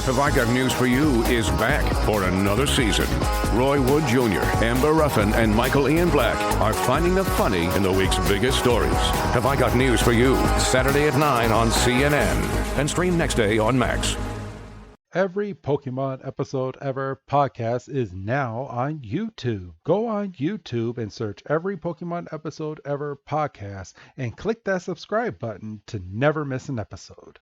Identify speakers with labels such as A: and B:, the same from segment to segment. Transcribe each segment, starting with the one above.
A: Have I Got News for You is back for another season. Roy Wood Jr., Amber Ruffin, and Michael Ian Black are finding the funny in the week's biggest stories. Have I Got News for You, Saturday at 9 on CNN, and stream next day on Max.
B: Every Pokemon Episode Ever podcast is now on YouTube. Go on YouTube and search Every Pokemon Episode Ever podcast and click that subscribe button to never miss an episode.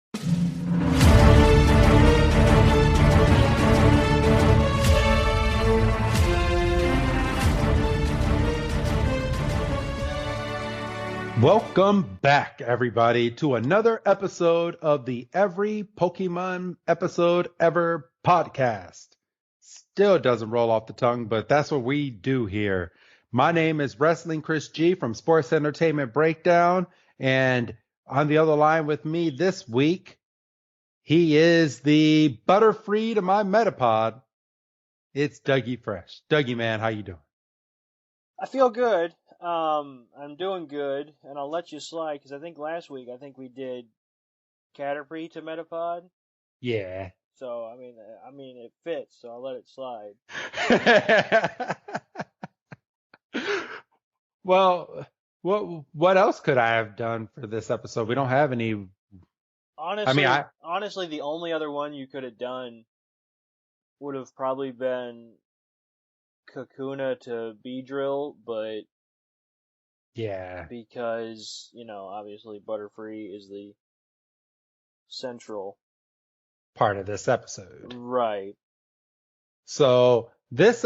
B: Welcome back, everybody, to another episode of the Every Pokemon Episode Ever podcast. Still doesn't roll off the tongue, but that's what we do here. My name is Wrestling Chris G from Sports Entertainment Breakdown, and on the other line with me this week, he is the Butterfree to my Metapod. It's Dougie Fresh. Dougie, man, how you doing?
C: I feel good. I'm doing good, and I'll let you slide, because I think last week, we did Caterpie to Metapod.
B: Yeah.
C: So, I mean, it fits, so I'll let it slide.
B: Well, what else could I have done for this episode? We don't have any.
C: Honestly, the only other one you could have done would have probably been Kakuna to Beedrill, but
B: yeah,
C: because, obviously Butterfree is the central
B: part of this episode.
C: Right.
B: So this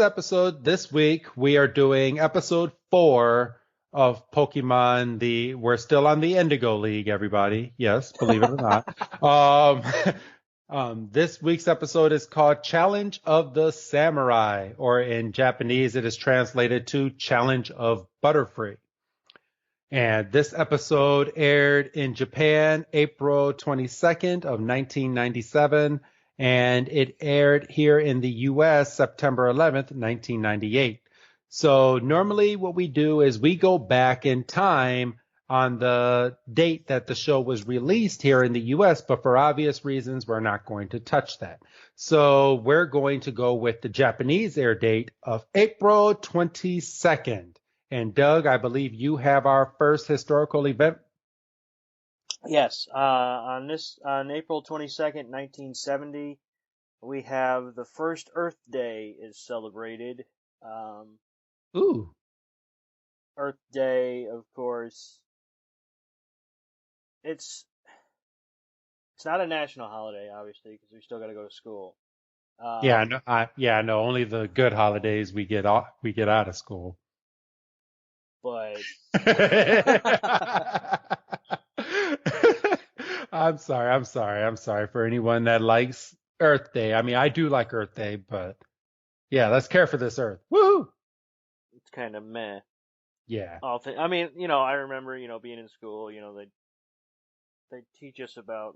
B: week, we are doing episode 4 of Pokemon. We're still on the Indigo League, everybody. Yes, believe it or not. This week's episode is called Challenge of the Samurai, or in Japanese, it is translated to Challenge of Butterfree. And this episode aired in Japan April 22nd of 1997, and it aired here in the U.S. September 11th, 1998. So normally what we do is we go back in time on the date that the show was released here in the U.S., but for obvious reasons, we're not going to touch that. So we're going to go with the Japanese air date of April 22nd. And Doug, I believe you have our first historical event.
C: Yes, on April 22nd, 1970, we have the first Earth Day is celebrated.
B: Ooh.
C: Earth Day, of course. It's not a national holiday, obviously, because we still got to go to school.
B: No, only the good holidays we get out of school.
C: But
B: I'm sorry for anyone that likes Earth Day. I mean, I do like Earth Day, but yeah, let's care for this Earth. Woohoo!
C: It's kind of meh.
B: Yeah.
C: I remember, being in school, they teach us about,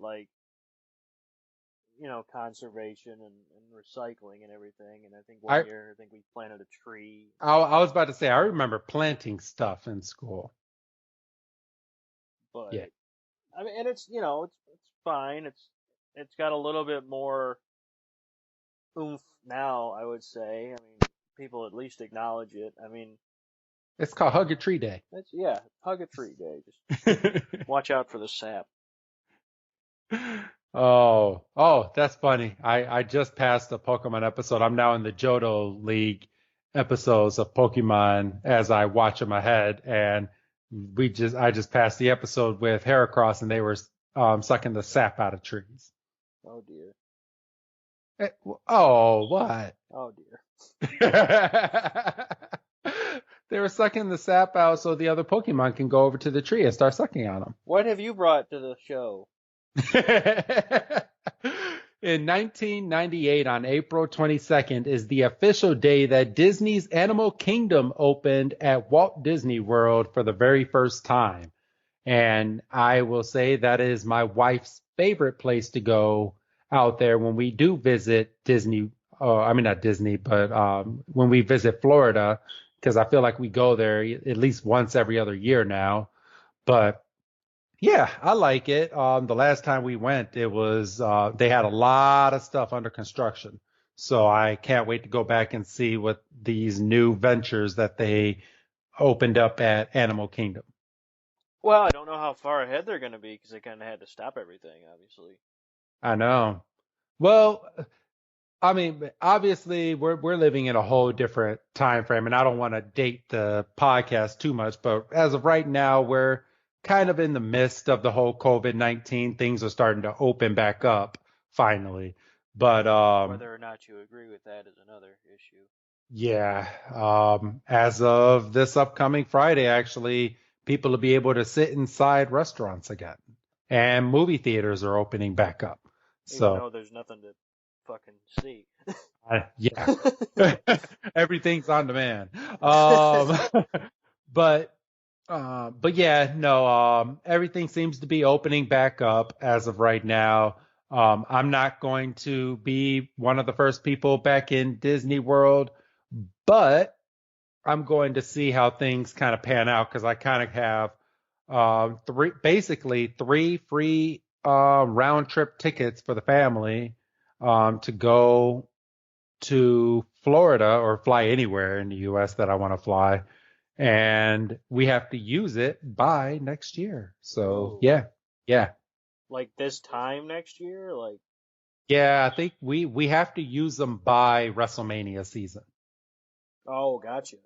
C: conservation and recycling and everything. And I think one year, we planted a tree.
B: I was about to say, I remember planting stuff in school.
C: But,
B: yeah.
C: And it's, it's fine. It's got a little bit more oomph now, I would say. People at least acknowledge it.
B: It's called Hug a Tree Day.
C: Hug a Tree Day. Just watch out for the sap.
B: Oh, that's funny. I just passed a Pokemon episode. I'm now in the Johto League episodes of Pokemon as I watch them ahead, and I just passed the episode with Heracross, and they were sucking the sap out of trees.
C: Oh dear.
B: What?
C: Oh dear.
B: They were sucking the sap out so the other Pokemon can go over to the tree and start sucking on them.
C: What have you brought to the show?
B: In 1998, on April 22nd, is the official day that Disney's Animal Kingdom opened at Walt Disney World for the very first time. And I will say that is my wife's favorite place to go out there when we do visit Disney. Not Disney, but when we visit Florida, because I feel like we go there at least once every other year now. But Yeah, I like it. The last time we went, it was they had a lot of stuff under construction. So I can't wait to go back and see what these new ventures that they opened up at Animal Kingdom.
C: Well, I don't know how far ahead they're going to be because they kind of had to stop everything, obviously.
B: I know. Well, I mean, obviously we're living in a whole different time frame, and I don't want to date the podcast too much, but as of right now, we're kind of in the midst of the whole COVID-19. Things are starting to open back up finally. But
C: Whether or not you agree with that is another issue.
B: yeah, as of this upcoming Friday, actually, people will be able to sit inside restaurants again, and movie theaters are opening back up.
C: Even
B: So
C: though there's nothing to fucking see.
B: yeah. Everything's on demand. Um, but but yeah, no, everything seems to be opening back up as of right now. I'm not going to be one of the first people back in Disney World, but I'm going to see how things kind of pan out because I kind of have three free round trip tickets for the family to go to Florida or fly anywhere in the US that I want to fly. And we have to use it by next year. So
C: Oh.
B: yeah.
C: Like this time next year? Like,
B: Yeah, I think we have to use them by WrestleMania season.
C: oh, gotcha.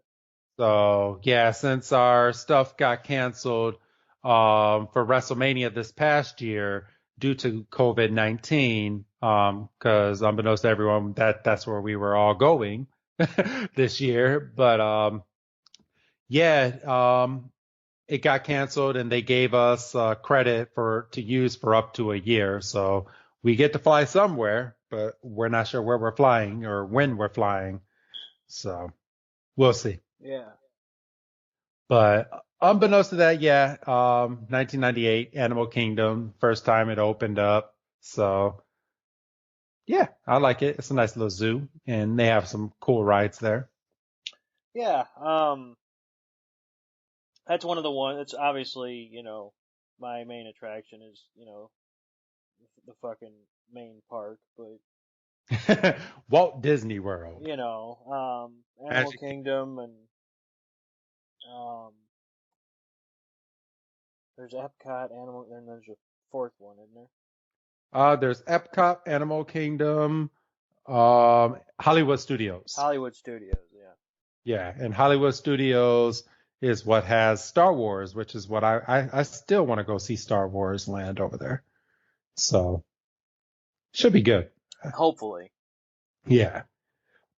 B: So yeah, since our stuff got canceled for WrestleMania this past year due to COVID-19, because unbeknownst to everyone, that's where we were all going this year. But yeah, it got canceled and they gave us credit to use for up to a year. So we get to fly somewhere, but we're not sure where we're flying or when we're flying. So we'll see.
C: Yeah.
B: But unbeknownst to that, yeah, 1998 Animal Kingdom, first time it opened up. So yeah, I like it. It's a nice little zoo and they have some cool rides there.
C: Yeah. That's one of the ones. It's obviously, my main attraction is, the fucking main park, but
B: Walt Disney World.
C: Animal Kingdom and um, there's Epcot, and there's a fourth one, isn't there?
B: There's Epcot, Animal Kingdom, Hollywood Studios.
C: Hollywood Studios, yeah.
B: Yeah, and Hollywood Studios is what has Star Wars, which is what I still want to go see Star Wars land over there. So should be good.
C: Hopefully.
B: Yeah.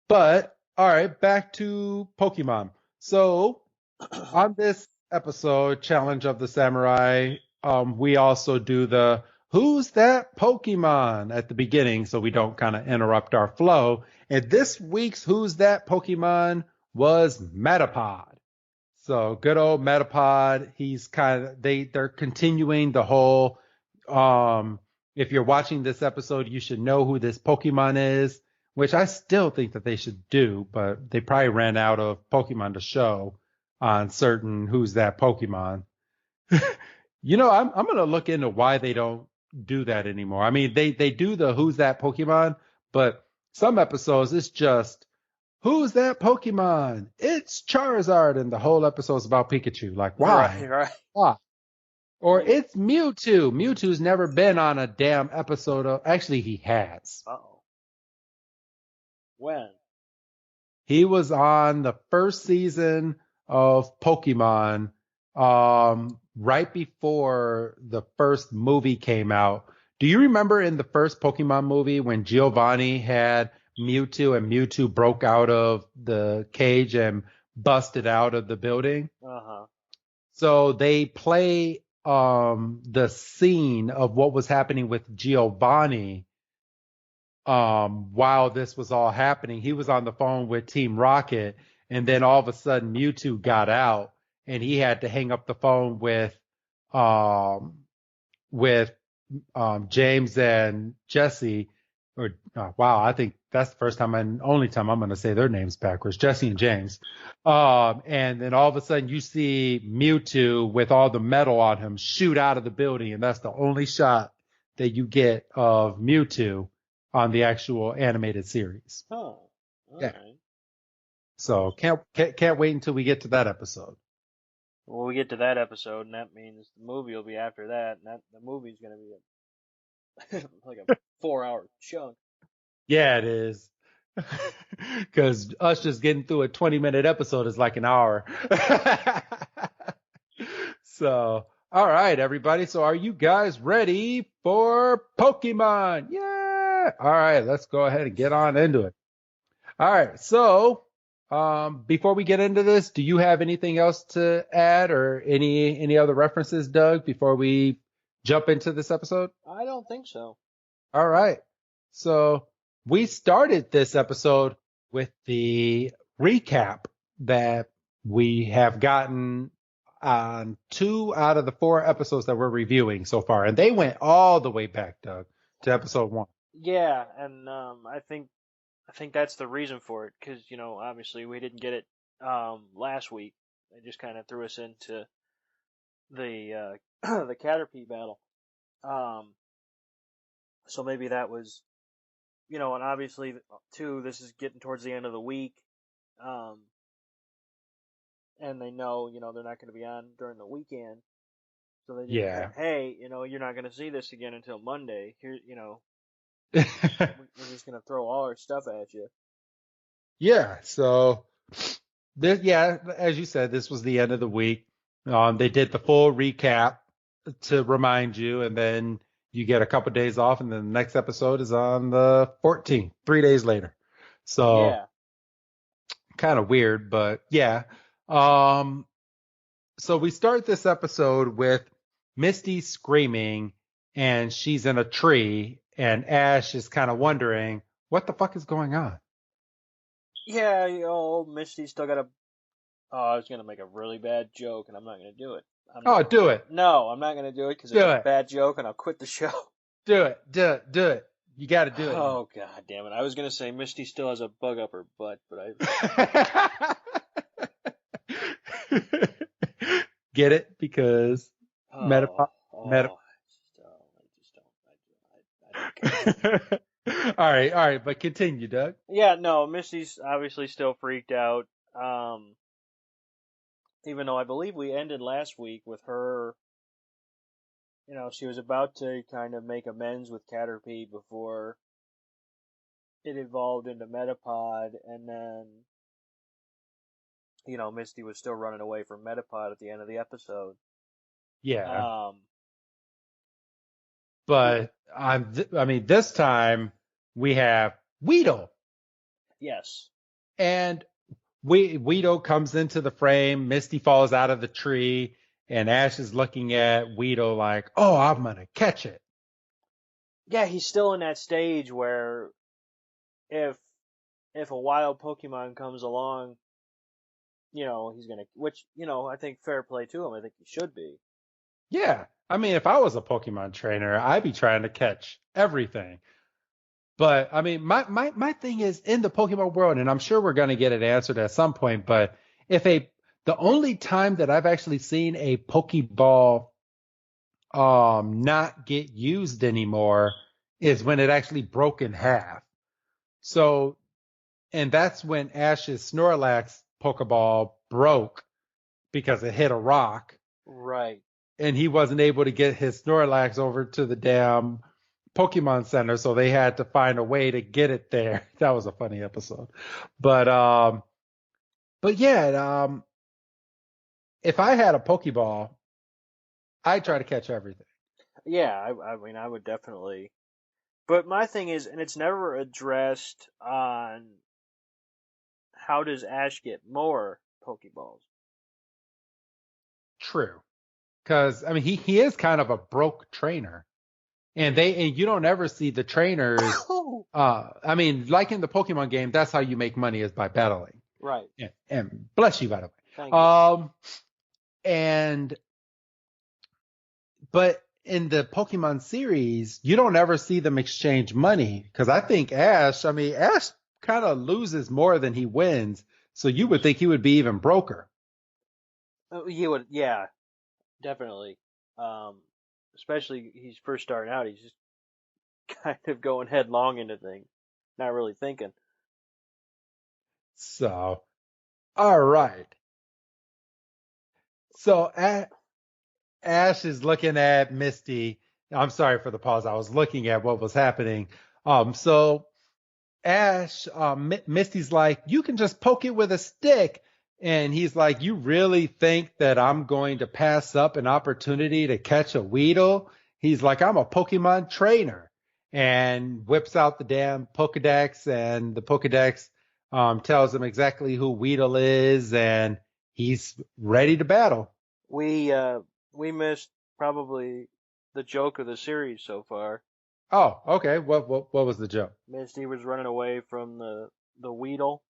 B: But all right, back to Pokemon. So on this episode, Challenge of the Samurai, we also do the Who's That Pokemon at the beginning so we don't kind of interrupt our flow. And this week's Who's That Pokemon was Metapod. So good old Metapod. He's they're continuing the whole if you're watching this episode, you should know who this Pokemon is, which I still think that they should do, but they probably ran out of Pokemon to show on certain Who's That Pokemon. I'm gonna look into why they don't do that anymore. I mean, they do the Who's That Pokemon, but some episodes it's just Who's that Pokemon? It's Charizard, and the whole episode's about Pikachu. Like, why?
C: Right.
B: Why? Or it's Mewtwo. Mewtwo's never been on a damn episode of. Actually, he has.
C: Uh-oh. When?
B: He was on the first season of Pokemon, right before the first movie came out. Do you remember in the first Pokemon movie when Giovanni had Mewtwo and Mewtwo broke out of the cage and busted out of the building?
C: Uh-huh.
B: So they play the scene of what was happening with Giovanni while this was all happening. He was on the phone with Team Rocket, and then all of a sudden Mewtwo got out and he had to hang up the phone with James and Jesse, Or wow, I think that's the first time and only time I'm going to say their names backwards, Jesse and James. And then all of a sudden you see Mewtwo with all the metal on him shoot out of the building, and that's the only shot that you get of Mewtwo on the actual animated series.
C: Oh, all
B: Yeah.
C: right.
B: So can't wait until we get to that episode.
C: Well, we get to that episode, and that means the movie will be after that, and the movie's going to be like a 4-hour chunk.
B: Yeah, it is. Because us just getting through a 20-minute episode is like an hour. So, all right, everybody. So, are you guys ready for Pokemon? Yeah. All right, let's go ahead and get on into it. All right. So, before we get into this, do you have anything else to add or any other references, Doug, before we jump into this episode?
C: I don't think so.
B: All right. So we started this episode with the recap that we have gotten on 2 out of the 4 episodes that we're reviewing so far. And they went all the way back, Doug, to episode 1.
C: Yeah, and I think that's the reason for it, because obviously we didn't get it last week. They just kind of threw us into the the Caterpie battle. So maybe that was, and obviously too, this is getting towards the end of the week, and they know, they're not going to be on during the weekend, so they just said, hey, you're not going to see this again until Monday. Here, we're just going to throw all our stuff at you.
B: Yeah. So this, as you said, this was the end of the week. They did the full recap to remind you, and then you get a couple days off, and then the next episode is on the 14th, 3 days later. So kind of weird, but yeah. So we start this episode with Misty screaming, and she's in a tree, and Ash is kind of wondering what the fuck is going on.
C: Yeah, Misty still got a. Oh, I was gonna make a really bad joke, and I'm not gonna do it.
B: Do it.
C: No, I'm not gonna do it because it's a bad joke, and I'll quit the show.
B: Do it. You got to do it.
C: Oh, god damn it! I was gonna say Misty still has a bug up her butt, but I.
B: Get it? Because Metapod.
C: I just don't.
B: All right, but continue, Doug.
C: Yeah, no, Misty's obviously still freaked out. Even though I believe we ended last week with her, she was about to kind of make amends with Caterpie before it evolved into Metapod, and then, Misty was still running away from Metapod at the end of the episode.
B: Yeah. But this time we have Weedle.
C: Yes.
B: And Weedle comes into the frame. Misty falls out of the tree, and Ash is looking at Weedle like, "Oh, I'm gonna catch it."
C: Yeah, he's still in that stage where if a wild Pokemon comes along, he's gonna. Which I think fair play to him. I think he should be.
B: Yeah, if I was a Pokemon trainer, I'd be trying to catch everything. But my thing is in the Pokemon world, and I'm sure we're going to get it answered at some point. But the only time that I've actually seen a Pokeball not get used anymore is when it actually broke in half. So, and that's when Ash's Snorlax Pokeball broke because it hit a rock.
C: Right.
B: And he wasn't able to get his Snorlax over to the damn Pokemon Center, so they had to find a way to get it there. That was a funny episode. But yeah, if I had a Pokeball, I'd try to catch everything.
C: Yeah, I would definitely. But my thing is, and it's never addressed on how does Ash get more Pokeballs?
B: True. Because, he is kind of a broke trainer. And you don't ever see the trainers. Like in the Pokemon game, that's how you make money is by battling.
C: Right.
B: And bless you, by the way.
C: Thank you.
B: But in the Pokemon series, you don't ever see them exchange money because I think Ash kind of loses more than he wins. So you would think he would be even broker.
C: He would, yeah, definitely. Especially he's first starting out. He's just kind of going headlong into things, not really thinking.
B: So, all right. So Ash is looking at Misty. I'm sorry for the pause. I was looking at what was happening. So Ash, Misty's like, you can just poke it with a stick. And he's like, you really think that I'm going to pass up an opportunity to catch a Weedle? He's like, I'm a Pokemon trainer. And whips out the damn Pokedex, and the Pokedex tells him exactly who Weedle is, and he's ready to battle.
C: We missed probably the joke of the series so far.
B: Oh, okay. What was the joke?
C: Misty was running away from the Weedle,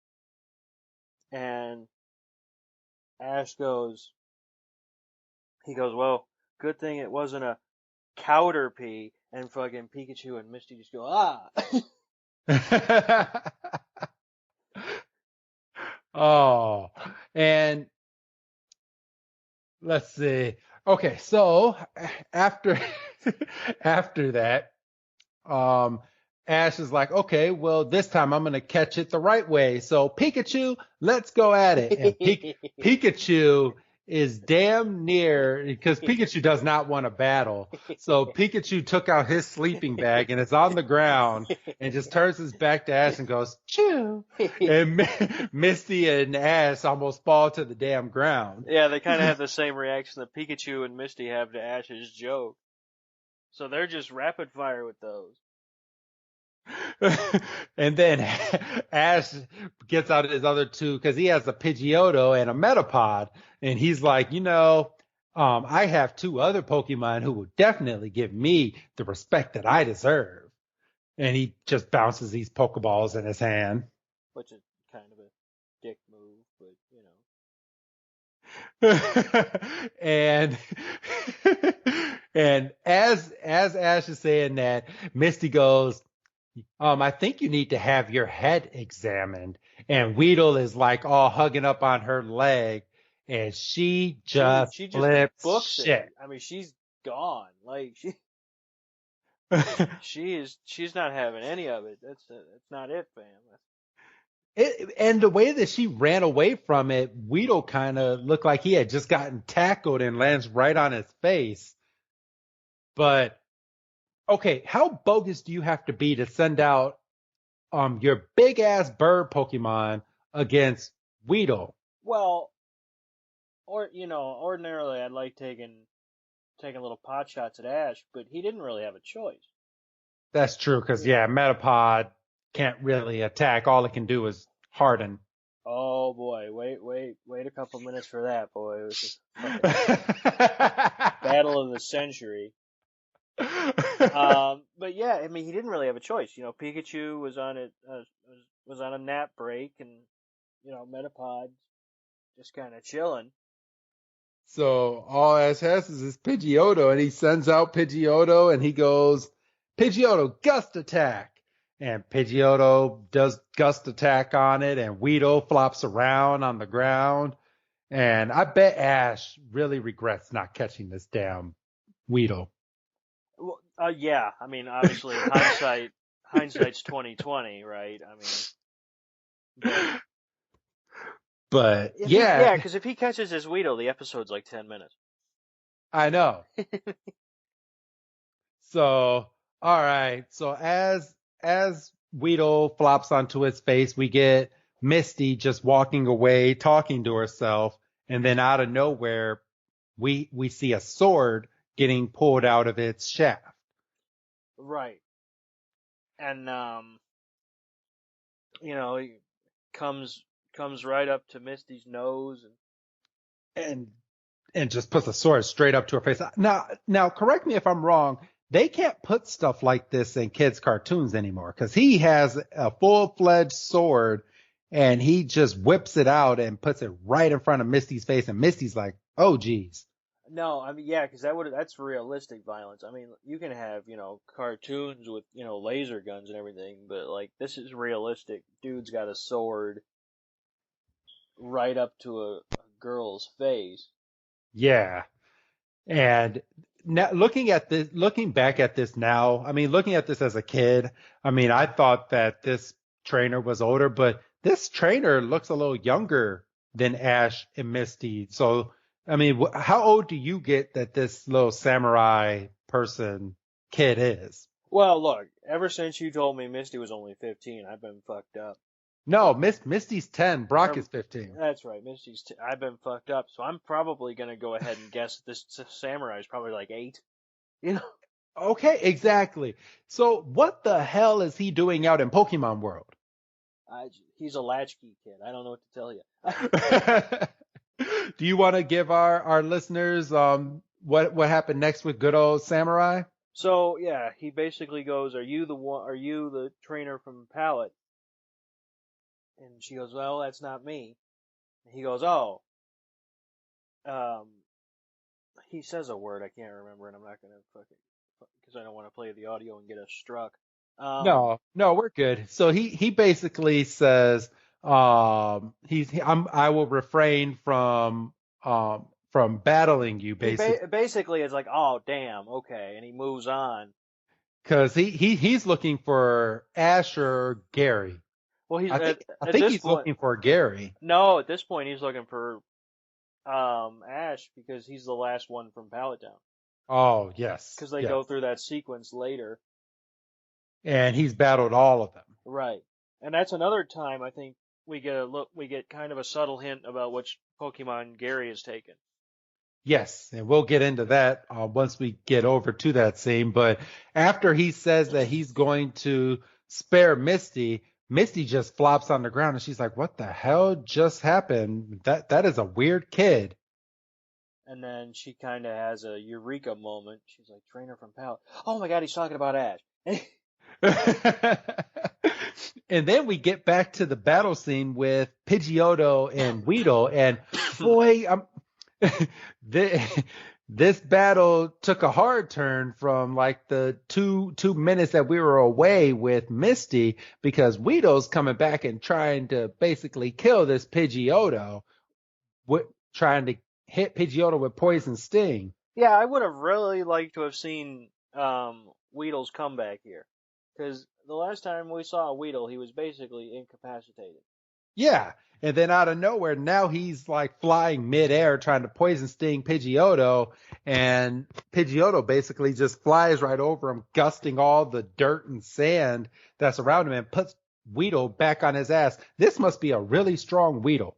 C: and Ash goes, well, good thing it wasn't a Caterpie, and fucking Pikachu and Misty just go, ah.
B: Oh, and let's see. Okay, so after that, Ash is like, okay, well, this time I'm gonna catch it the right way. So Pikachu, let's go at it. And Pikachu is damn near, because Pikachu does not want to battle. So Pikachu took out his sleeping bag and it's on the ground and just turns his back to Ash and goes, chew. And Misty and Ash almost fall to the damn ground.
C: Yeah, they kind of have the same reaction that Pikachu and Misty have to Ash's joke. So they're just rapid fire with those.
B: And then Ash gets out his other two because he has a Pidgeotto and a Metapod, and he's like, I have two other Pokemon who will definitely give me the respect that I deserve. And he just bounces these Pokeballs in his hand,
C: which is kind of a dick move, but
B: and as Ash is saying that, Misty goes, I think you need to have your head examined. And Weedle is like all hugging up on her leg, and she just flips
C: books
B: shit.
C: It. I mean, she's gone. Like she's not having any of it. That's not it, fam.
B: And the way that she ran away from it, Weedle kind of looked like he had just gotten tackled and lands right on his face. But okay, how bogus do you have to be to send out your big ass bird Pokemon against Weedle?
C: Well, ordinarily I'd like taking little pot shots at Ash, but he didn't really have a choice.
B: That's true, because Metapod can't really attack. All it can do is harden.
C: Oh boy, wait a couple minutes for that, boy. It was battle of the century. But yeah, I mean, he didn't really have a choice. Pikachu was on a nap break, and Metapod just kind of chilling.
B: So all Ash has is his Pidgeotto, and he sends out Pidgeotto, and he goes, Pidgeotto, gust attack. And Pidgeotto does gust attack on it, and Weedle flops around on the ground. And I bet Ash really regrets not catching this damn Weedle.
C: Well, yeah. I mean, obviously, hindsight's 20/20, right? I mean,
B: but yeah.
C: Yeah, because if he catches his Weedle, the episode's like 10 minutes.
B: I know. So, all right. So as Weedle flops onto his face, we get Misty just walking away, talking to herself, and then out of nowhere, we see a sword getting pulled out of its shaft.
C: Right. And he comes right up to Misty's nose
B: and just puts the sword straight up to her face. Now correct me if I'm wrong. They can't put stuff like this in kids' cartoons anymore, because he has a full-fledged sword and he just whips it out and puts it right in front of Misty's face, and Misty's like, oh geez.
C: No, I mean, yeah, because that's realistic violence. I mean, you can have, cartoons with, laser guns and everything, but like this is realistic. Dude's got a sword right up to a girl's face.
B: Yeah. And now looking back at this now, I mean, looking at this as a kid, I mean, I thought that this trainer was older, but this trainer looks a little younger than Ash and Misty. So, I mean, how old do you get that this little samurai person kid is?
C: Well, look, ever since you told me Misty was only 15, I've been fucked up.
B: No, Misty's 10, Brock
C: Or,
B: is 15.
C: that's right, I've been fucked up, so I'm probably gonna go ahead and guess this samurai is probably like 8. You know,
B: Okay, exactly. So what the hell is he doing out in Pokemon World?
C: he's a latchkey kid. I don't know what to tell you.
B: Do you want to give our listeners what happened next with good old Samurai?
C: So yeah, he basically goes, "Are you the one? Are you the trainer from Pallet?" And she goes, "Well, that's not me." And he goes, "Oh." Um, he says a word I can't remember, and I'm not gonna fucking because I don't want to play the audio and get us struck. Um,
B: No, we're good. So he basically says I will refrain from battling you basically
C: basically it's like, "Oh, damn, okay," and he moves on.
B: because he's looking for Ash or Gary.
C: Well, he's
B: I
C: at
B: think
C: this
B: he's
C: point.
B: looking for Gary.
C: No, at this point he's looking for Ash because he's the last one from Pallet Town.
B: Oh, yes.
C: Because they
B: Yes.
C: go through that sequence later.
B: And he's battled all of them.
C: Right. And that's another time I think we get kind of a subtle hint about which Pokemon Gary has taken.
B: Yes, and we'll get into that once we get over to that scene. But after he says that he's going to spare Misty, Misty just flops on the ground and she's like, "What the hell just happened? That is a weird kid."
C: And then she kind of has a eureka moment. She's like, "Trainer from Pallet. Oh my God, he's talking about Ash."
B: And then we get back to the battle scene with Pidgeotto and Weedle, and boy, this battle took a hard turn from like the two minutes that we were away with Misty because Weedle's coming back and trying to basically kill this Pidgeotto, trying to hit Pidgeotto with Poison Sting.
C: Yeah, I would have really liked to have seen Weedle's comeback here. Because the last time we saw Weedle, he was basically incapacitated.
B: Yeah, and then out of nowhere, now he's like flying midair trying to Poison Sting Pidgeotto, and Pidgeotto basically just flies right over him, gusting all the dirt and sand that's around him and puts Weedle back on his ass. This must be a really strong Weedle.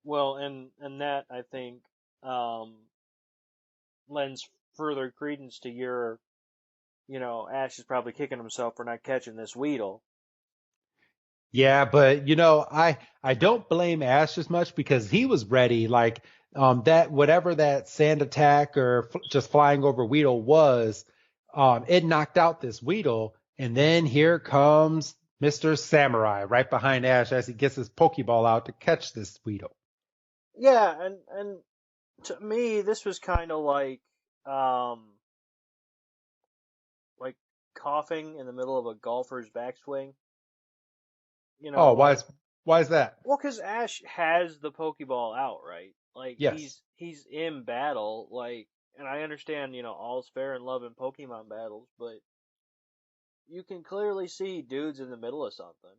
C: Well, and that, I think, lends further credence to your, Ash is probably kicking himself for not catching this Weedle.
B: Yeah, but I don't blame Ash as much because he was ready. Like that whatever that sand attack or just flying over Weedle was, it knocked out this Weedle, and then here comes Mr. Samurai right behind Ash as he gets his Pokeball out to catch this Weedle.
C: Yeah, and to me, this was kind of like coughing in the middle of a golfer's backswing.
B: Oh, why is that?
C: Well, because Ash has the Pokeball out, right? Like
B: Yes.
C: he's in battle, like, and I understand, all's fair in love in Pokemon battles, but you can clearly see dude's in the middle of something.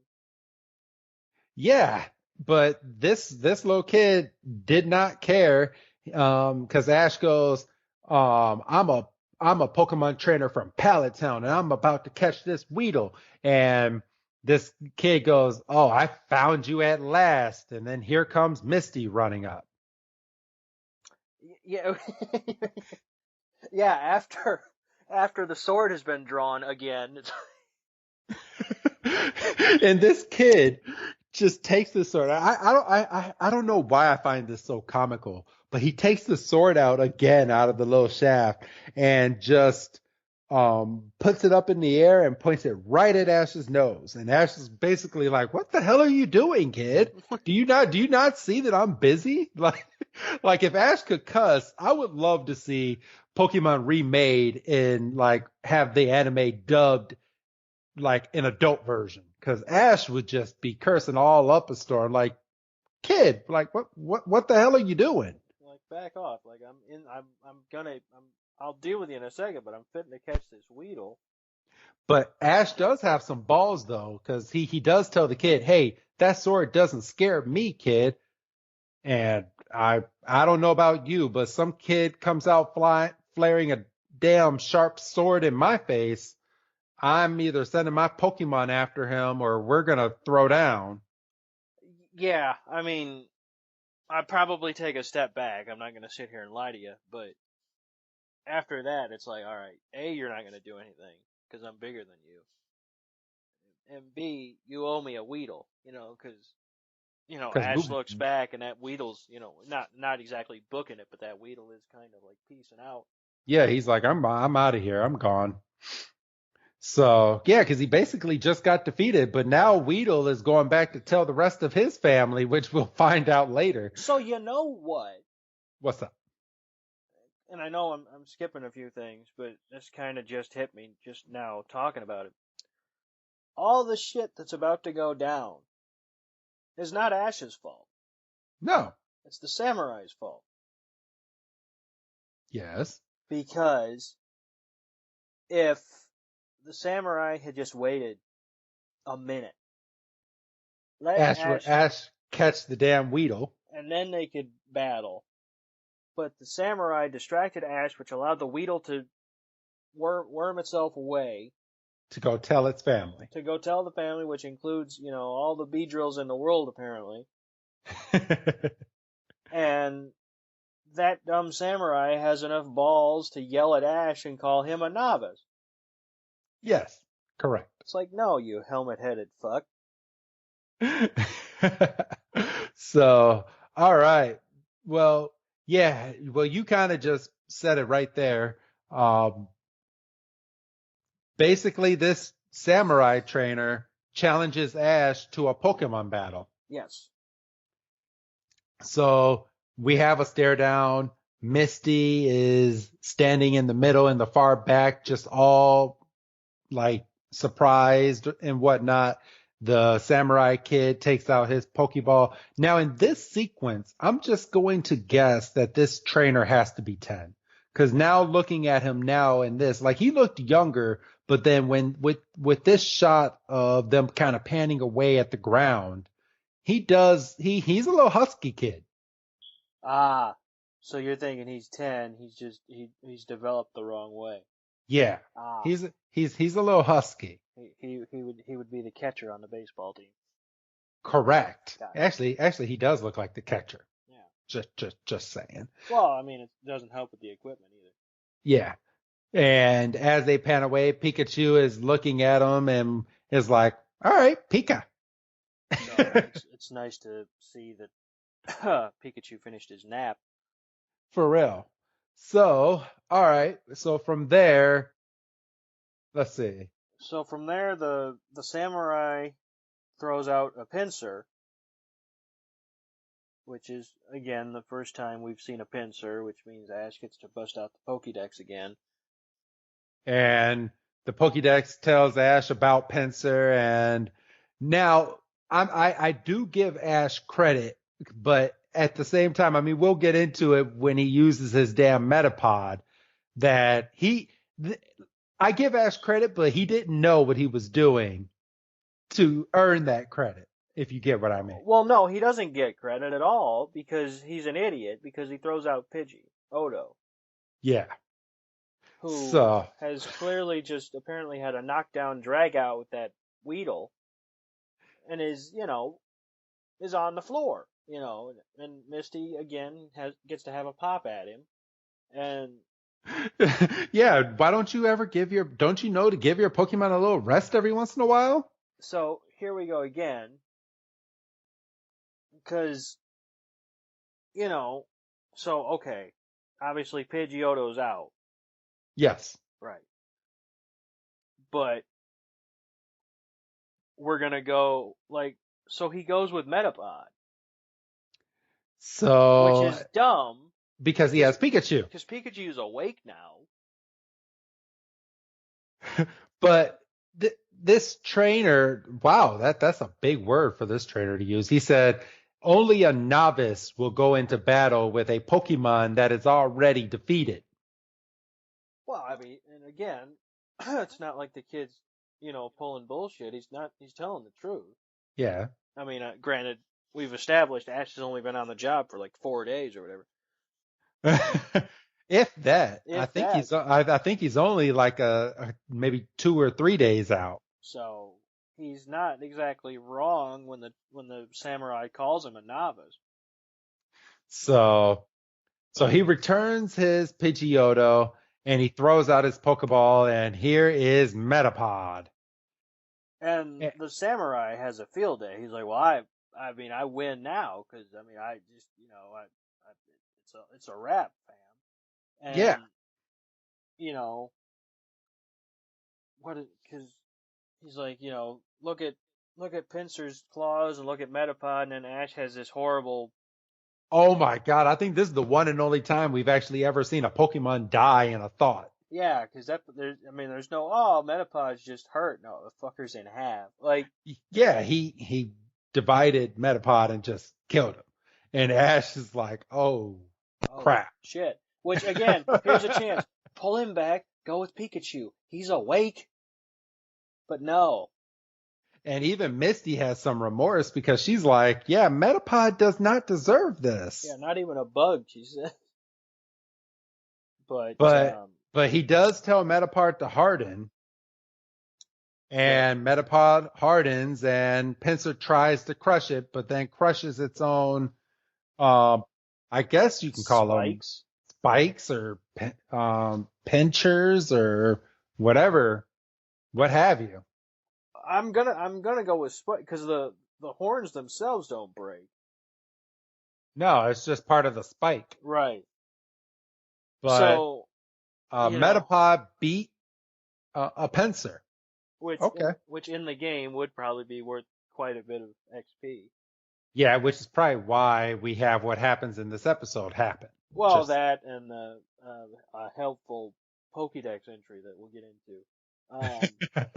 B: Yeah, but this little kid did not care because Ash goes, I'm a Pokemon trainer from Pallet Town, and I'm about to catch this Weedle. And this kid goes, "Oh, I found you at last." And then here comes Misty running up.
C: Yeah, yeah. After the sword has been drawn again.
B: And this kid just takes the sword. I don't know why I find this so comical, but he takes the sword out again out of the little shaft and just puts it up in the air and points it right at Ash's nose. And Ash is basically like, "What the hell are you doing, kid? Do you not see that I'm busy?" Like, Like if Ash could cuss, I would love to see Pokemon remade and like have the anime dubbed like an adult version. Cause Ash would just be cursing all up a storm. Like, kid, like what the hell are you doing?
C: Like, back off. Like, I'll deal with you in a second, but I'm fitting to catch this Weedle.
B: But Ash does have some balls though, because he does tell the kid, "Hey, that sword doesn't scare me, kid." And I don't know about you, but some kid comes out flaring a damn sharp sword in my face. I'm either sending my Pokemon after him or we're gonna throw down.
C: Yeah, I mean, I'd probably take a step back. I'm not going to sit here and lie to you, but after that, it's like, all right, A, you're not going to do anything because I'm bigger than you, and B, you owe me a Weedle, because
B: Because
C: Ash looks back and that Weedle's, not exactly booking it, but that Weedle is kind of like peacing out.
B: yeah, he's like, I'm out of here. I'm gone. So yeah, because he basically just got defeated, but now Weedle is going back to tell the rest of his family, which we'll find out later.
C: So you know what?
B: What's up?
C: And I know I'm skipping a few things, but this kind of just hit me just now talking about it. All the shit that's about to go down is not Ash's fault.
B: No.
C: It's the samurai's fault.
B: Yes.
C: Because if the samurai had just waited a minute, let
B: Ash catch the damn Weedle.
C: and then they could battle. But the samurai distracted Ash, which allowed the Weedle to worm itself away.
B: To go tell its family.
C: To go tell the family, which includes, all the Beedrills in the world, apparently. And that dumb samurai has enough balls to yell at Ash and call him a novice.
B: Yes, correct.
C: It's like, no, you helmet-headed fuck.
B: So, all right. Well, yeah. Well, you kind of just said it right there. Basically, this samurai trainer challenges Ash to a Pokemon battle.
C: Yes.
B: So we have a stare down. Misty is standing in the middle in the far back, just all like surprised and whatnot. The samurai kid takes out his Pokeball. Now in this sequence, I'm just going to guess that this trainer has to be 10. Cause now looking at him now in this, like he looked younger, but then when with this shot of them kind of panning away at the ground, he's a little husky kid.
C: Ah, so you're thinking he's 10, he's developed the wrong way.
B: Yeah.
C: Ah.
B: He's a little husky.
C: He would be the catcher on the baseball team.
B: Correct. Actually he does look like the catcher.
C: Yeah.
B: Just saying.
C: Well, I mean, it doesn't help with the equipment either.
B: Yeah. And as they pan away, Pikachu is looking at him and is like, "All right, Pika."
C: No, it's nice to see that Pikachu finished his nap.
B: For real. So, all right. So from there, let's see.
C: So from there, the samurai throws out a pincer, which is, again, the first time we've seen a pincer, which means Ash gets to bust out the Pokédex again.
B: And the Pokédex tells Ash about Pinsir, and now I do give Ash credit, but at the same time, I mean, we'll get into it when he uses his damn Metapod. That I give Ash credit, but he didn't know what he was doing to earn that credit, if you get what I mean.
C: Well, no, he doesn't get credit at all because he's an idiot because he throws out Pidgey, Odo.
B: Yeah.
C: Who has clearly just apparently had a knockdown drag out with that Weedle and is on the floor, and Misty again gets to have a pop at him. And
B: yeah, why don't you ever don't you know to give your Pokemon a little rest every once in a while?
C: So here we go again. Because, okay, obviously Pidgeotto's out.
B: Yes.
C: Right. But we're going to go, so he goes with Metapod.
B: So,
C: which is dumb
B: because he has Pikachu.
C: because Pikachu's awake now.
B: But this trainer, wow, that's a big word for this trainer to use. He said only a novice will go into battle with a Pokemon that is already defeated.
C: Well, I mean, and again, it's not like the kid's, pulling bullshit. He's not. He's telling the truth.
B: Yeah.
C: I mean, granted, we've established Ash has only been on the job for like 4 days or whatever.
B: If that, I
C: If
B: think
C: that.
B: I think he's only like maybe 2 or 3 days out.
C: So he's not exactly wrong when the samurai calls him a novice.
B: So he returns his Pidgeotto and he throws out his Pokeball and here is Metapod.
C: And
B: Eh,
C: the samurai has a field day. He's like, well, I mean, I win now because I mean, I just, it's a wrap, fam.
B: Yeah.
C: And you know what? Because he's like, look at Pinsir's claws and look at Metapod, and then Ash has this horrible.
B: Oh my God. I think this is the one and only time we've actually ever seen a Pokemon die in a thought.
C: Yeah, because there's no, Metapod's just hurt. No, the fucker's in half. Like,
B: Yeah, he divided Metapod and just killed him. And Ash is like, oh crap.
C: shit. Which, again, here's a chance. Pull him back, go with Pikachu. He's awake. But no.
B: And even Misty has some remorse because she's like, yeah, Metapod does not deserve this.
C: Yeah, not even a bug, she said. But
B: he does tell Metapod to harden. And Metapod hardens and Pinsir tries to crush it, but then crushes its own, I guess you can call them spikes or pinchers or whatever, what have you.
C: I'm gonna go with spike because the horns themselves don't break.
B: No, it's just part of the spike.
C: Right.
B: But
C: So
B: Metapod beat a Pinsir.
C: which in the game would probably be worth quite a bit of XP.
B: Yeah, which is probably why we have what happens in this episode happen.
C: Well, that and a helpful Pokédex entry that we'll get into,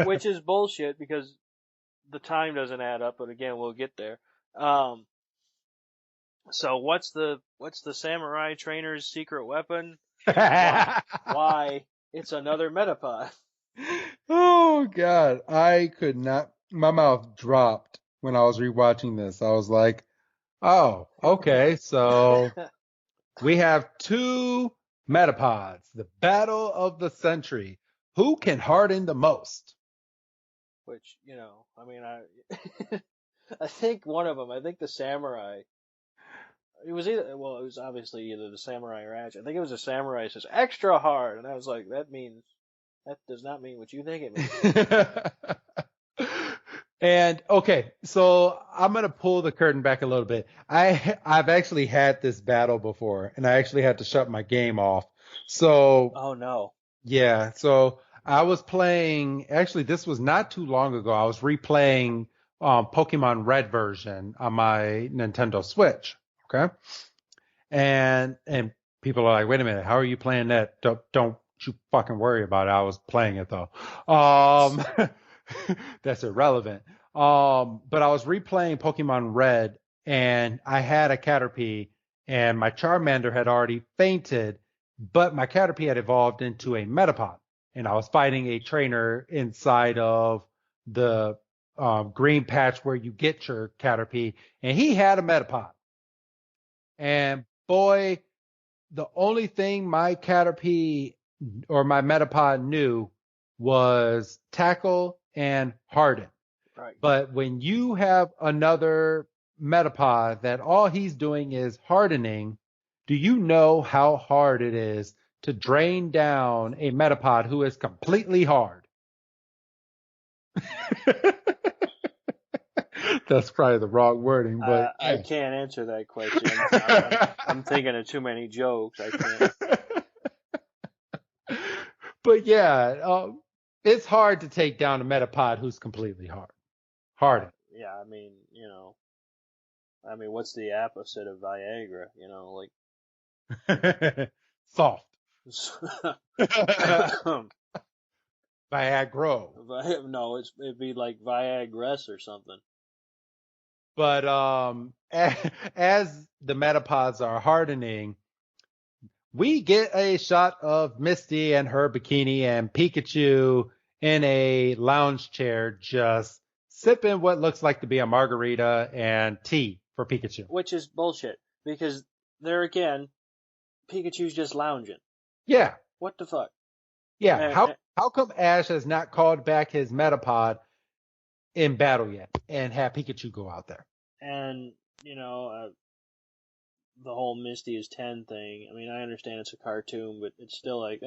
C: which is bullshit because the time doesn't add up. But again, we'll get there. So what's the samurai trainer's secret weapon? Why? It's another Metapod.
B: Oh God, I could not. My mouth dropped when I was rewatching this. I was like, "Oh, okay." So we have two Metapods, the battle of the century. Who can harden the most?
C: Which I mean, I think one of them. I think the samurai. It was it was obviously either the samurai or Ash. I think it was a samurai says extra hard, and I was like, that does not mean what you think it means.
B: And okay, so I'm gonna pull the curtain back a little bit. I've actually had this battle before, and I actually had to shut my game off. So
C: oh no,
B: yeah, so I was playing. Actually, this was not too long ago. I was replaying Pokemon Red version on my Nintendo Switch. Okay, and people are like, wait a minute, how are you playing that? Don't you fucking worry about it. I was playing it though. That's irrelevant. But I was replaying Pokemon Red and I had a Caterpie and my Charmander had already fainted, but my Caterpie had evolved into a Metapod and I was fighting a trainer inside of the green patch where you get your Caterpie and he had a Metapod. And boy, the only thing my Caterpie or my Metapod knew was tackle and harden.
C: right?
B: But when you have another Metapod that all he's doing is hardening, do you know how hard it is to drain down a Metapod who is completely hard? That's probably the wrong wording, but
C: I can't answer that question. I'm thinking of too many jokes. I can't.
B: But yeah, it's hard to take down a Metapod who's completely hardened.
C: Yeah, I mean, I mean, what's the opposite of Viagra? You know, like
B: Soft. Viagra.
C: no, it'd be like Viagress or something.
B: But as the metapods are hardening, we get a shot of Misty and her bikini and Pikachu in a lounge chair just sipping what looks like to be a margarita and tea for Pikachu.
C: Which is bullshit, because there again, Pikachu's just lounging.
B: Yeah.
C: What the fuck?
B: Yeah.
C: And,
B: how come Ash has not called back his Metapod in battle yet and have Pikachu go out there?
C: And, you know, the whole Misty is 10 thing. I mean, I understand it's a cartoon, but it's still like,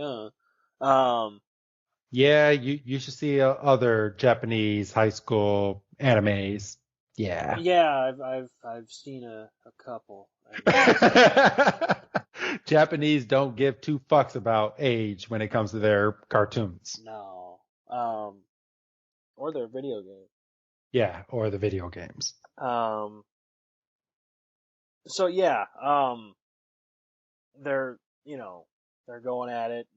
B: Yeah, you should see other Japanese high school animes. Yeah.
C: Yeah, I've seen a couple.
B: Japanese don't give two fucks about age when it comes to their cartoons.
C: No. Or their video game.
B: Yeah, or the video games.
C: So yeah, they're going at it.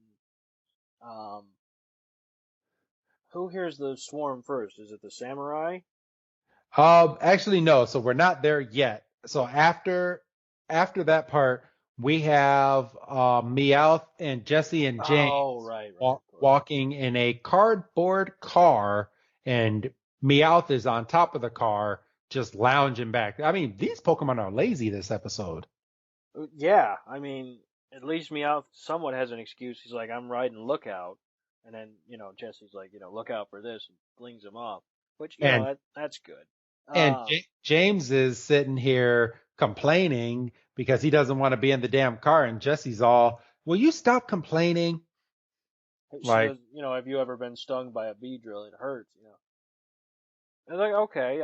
C: Who hears the swarm first? Is it the samurai?
B: Actually no, so we're not there yet. So after that part, we have Meowth and Jesse and James
C: right.
B: walking in a cardboard car, and Meowth is on top of the car, just lounging back. I mean, these Pokemon are lazy this episode.
C: Yeah, I mean, at least Meowth somewhat has an excuse. He's like, I'm riding Lookout. And then, Jesse's like, look out for this, and flings him off. Which, that's good.
B: And James is sitting here complaining because he doesn't want to be in the damn car, and Jesse's all, will you stop complaining?
C: Like, says, have you ever been stung by a bee drill? It hurts, I was like, okay,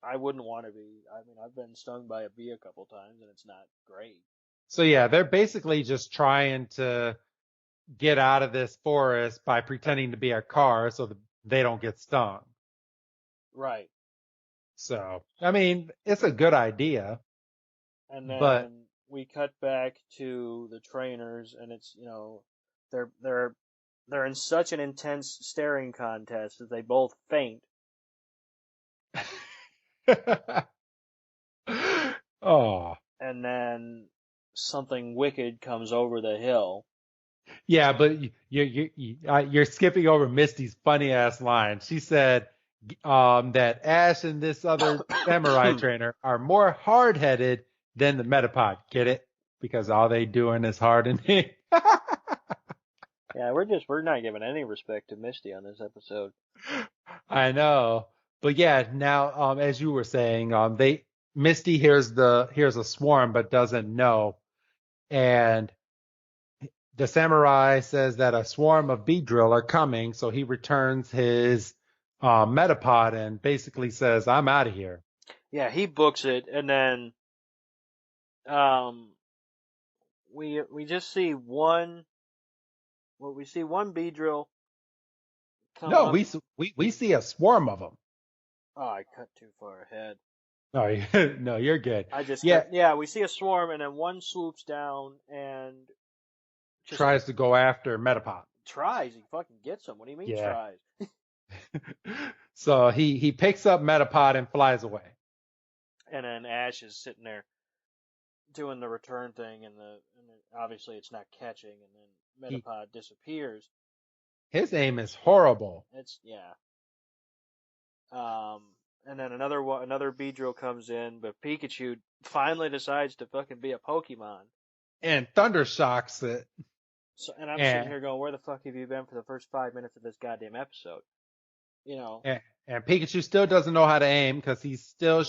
C: I wouldn't want to be. I mean, I've been stung by a bee a couple times, and it's not great.
B: So yeah, they're basically just trying to get out of this forest by pretending to be a car so that they don't get stung.
C: Right.
B: So, I mean, it's a good idea.
C: And then we cut back to the trainers, and it's, they're in such an intense staring contest that they both faint.
B: Oh.
C: And then something wicked comes over the hill.
B: Yeah, but you're skipping over Misty's funny ass line. She said that Ash and this other samurai trainer are more hard headed than the Metapod. Get it? Because all they doing is hardening.
C: Yeah, we're not giving any respect to Misty on this episode.
B: I know, but yeah, now as you were saying, Misty hears a swarm but doesn't know, and the samurai says that a swarm of Beedrill are coming, so he returns his Metapod and basically says, "I'm out of here."
C: Yeah, he books it, and then we just see one. Well, we see one Beedrill.
B: No, we see a swarm of them.
C: Oh, I cut too far ahead.
B: No, no, you're good.
C: We see a swarm, and then one swoops down and
B: tries to go after Metapod.
C: Tries? He fucking gets him. What do you mean tries?
B: So he picks up Metapod and flies away.
C: And then Ash is sitting there doing the return thing, and obviously it's not catching, and then Metapod disappears.
B: His aim is horrible.
C: And then another Beedrill comes in, but Pikachu finally decides to fucking be a Pokemon.
B: And Thunder shocks it.
C: So, and I'm sitting here going, where the fuck have you been for the first 5 minutes of this goddamn episode?
B: And Pikachu still doesn't know how to aim because he's still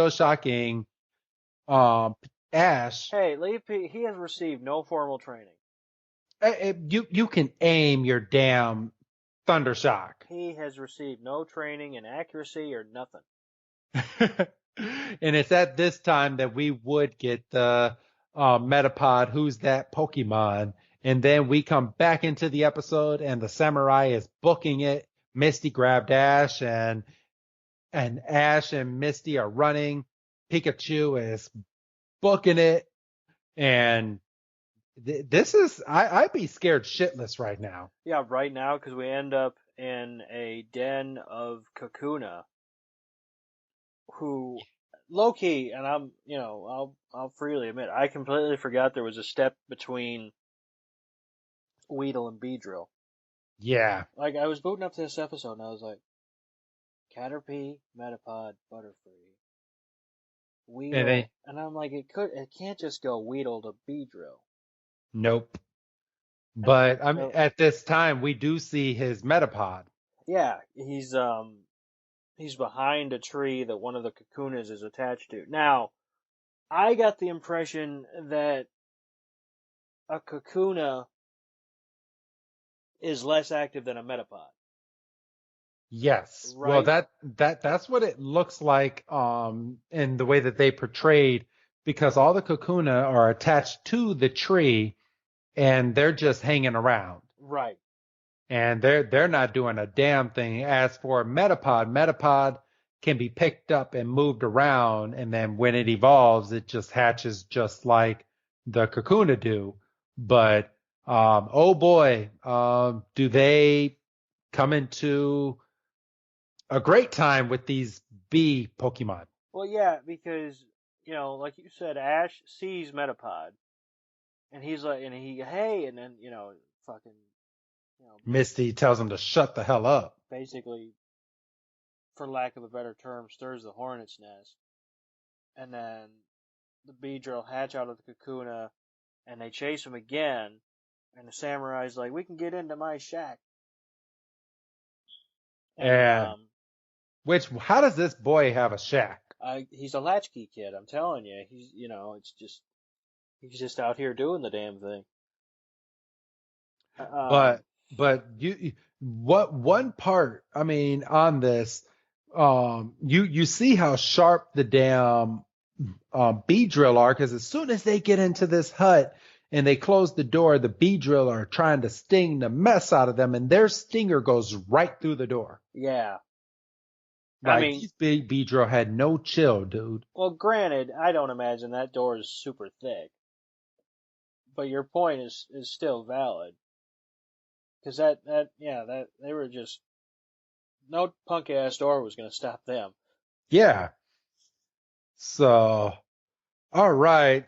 B: shocking Ash.
C: Hey, he has received no formal training.
B: You can aim your damn Thunder Shock.
C: He has received no training in accuracy or nothing.
B: And it's at this time that we would get the Metapod, who's that Pokemon? And then we come back into the episode and the samurai is booking it. Misty grabbed Ash and Ash and Misty are running. Pikachu is booking it, and this is I'd be scared shitless right now.
C: Yeah, right now, because we end up in a den of Kakuna, who, low key, and I'll freely admit, I completely forgot there was a step between Weedle and Beedrill.
B: Yeah,
C: Like, I was booting up to this episode, and I was like, Caterpie, Metapod, Butterfree,
B: and
C: Weedle,
B: then
C: and I'm like, it can't just go Weedle to Beedrill.
B: nope.
C: And
B: But
C: so,
B: at this time we do see his Metapod.
C: yeah, he's behind a tree that one of the Kakunas is attached to. Now, I got the impression that a Kakuna is less active than a Metapod.
B: Yes. Well,
C: Right?
B: that's what it looks like in the way that they portrayed, because all the Kakuna are attached to the tree and they're just hanging around.
C: Right.
B: And they're not doing a damn thing. As for Metapod can be picked up and moved around, and then when it evolves, it just hatches just like the Kakuna do. But oh boy, do they come into a great time with these bee Pokemon.
C: Well, yeah, because, like you said, Ash sees Metapod, and he's like, hey, and then, fucking,
B: Misty tells him to shut the hell up.
C: basically, for lack of a better term, stirs the hornet's nest. And then the Beedrill hatch out of the Kakuna, and they chase him again, and the samurai's like, we can get into my shack. And,
B: And how does this boy have a shack?
C: he's a latchkey kid, I'm telling you. He's just out here doing the damn thing.
B: But what one part, I mean, on this, you see how sharp the damn Beedrill are, because as soon as they get into this hut and they close the door, the Beedrill are trying to sting the mess out of them, and their stinger goes right through the door.
C: Yeah.
B: Like,
C: I mean,
B: these big Beedrill had no chill, dude.
C: well, granted, I don't imagine that door is super thick, but your point is still valid. Because that they were just, no punk ass door was going to stop them.
B: Yeah. So, all right.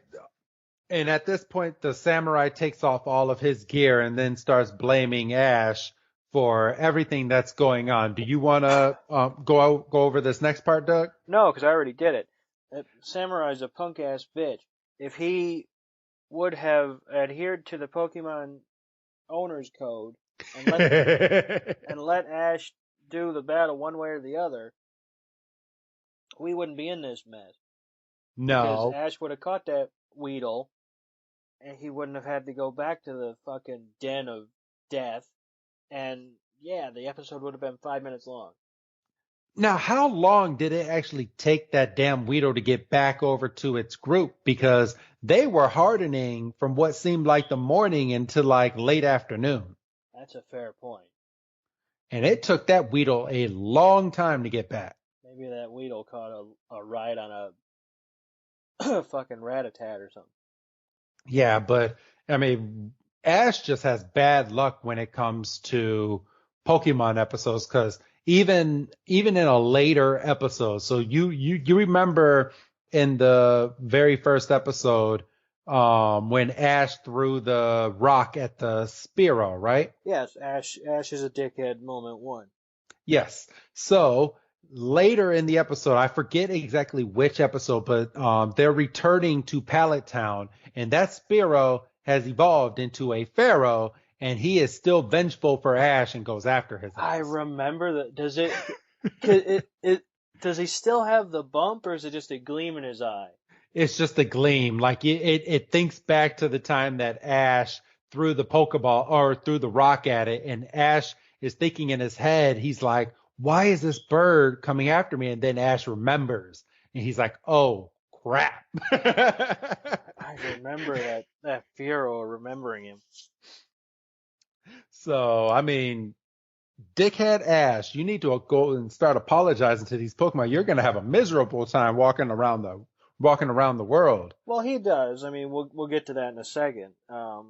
B: And at this point, the samurai takes off all of his gear and then starts blaming Ash for everything that's going on. Do you want to go over this next part, Doug?
C: No, because I already did it. Samurai's a punk ass bitch. If he would have adhered to the Pokemon owner's code and let Ash do the battle one way or the other, we wouldn't be in this mess.
B: No.
C: Because Ash would have caught that Weedle, and he wouldn't have had to go back to the fucking den of death. And yeah, the episode would have been 5 minutes long.
B: Now, how long did it actually take that damn Weedle to get back over to its group? Because they were hardening from what seemed like the morning into like late afternoon.
C: That's a fair point.
B: And it took that Weedle a long time to get back.
C: Maybe that Weedle caught a ride on a fucking Rattata or something.
B: Yeah, but I mean, Ash just has bad luck when it comes to Pokemon episodes, because even in a later episode, so you remember in the very first episode, when Ash threw the rock at the Spearow, right?
C: Yes, Ash is a dickhead moment one.
B: Yes. So later in the episode, I forget exactly which episode, but they're returning to Pallet Town, and that Spearow has evolved into a Pharaoh, and he is still vengeful for Ash and goes after his ass.
C: I remember that. Does he still have the bump, or is it just a gleam in his eye?
B: It's just a gleam. Like it thinks back to the time that Ash threw the Pokeball or threw the rock at it, and Ash is thinking in his head, he's like, why is this bird coming after me? And then Ash remembers, and he's like, oh, crap.
C: I remember that Pharaoh remembering him.
B: So, I mean, Dickhead Ash, you need to go and start apologizing to these Pokemon. You're going to have a miserable time walking around the world.
C: Well, he does. I mean, we'll get to that in a second. 'Cause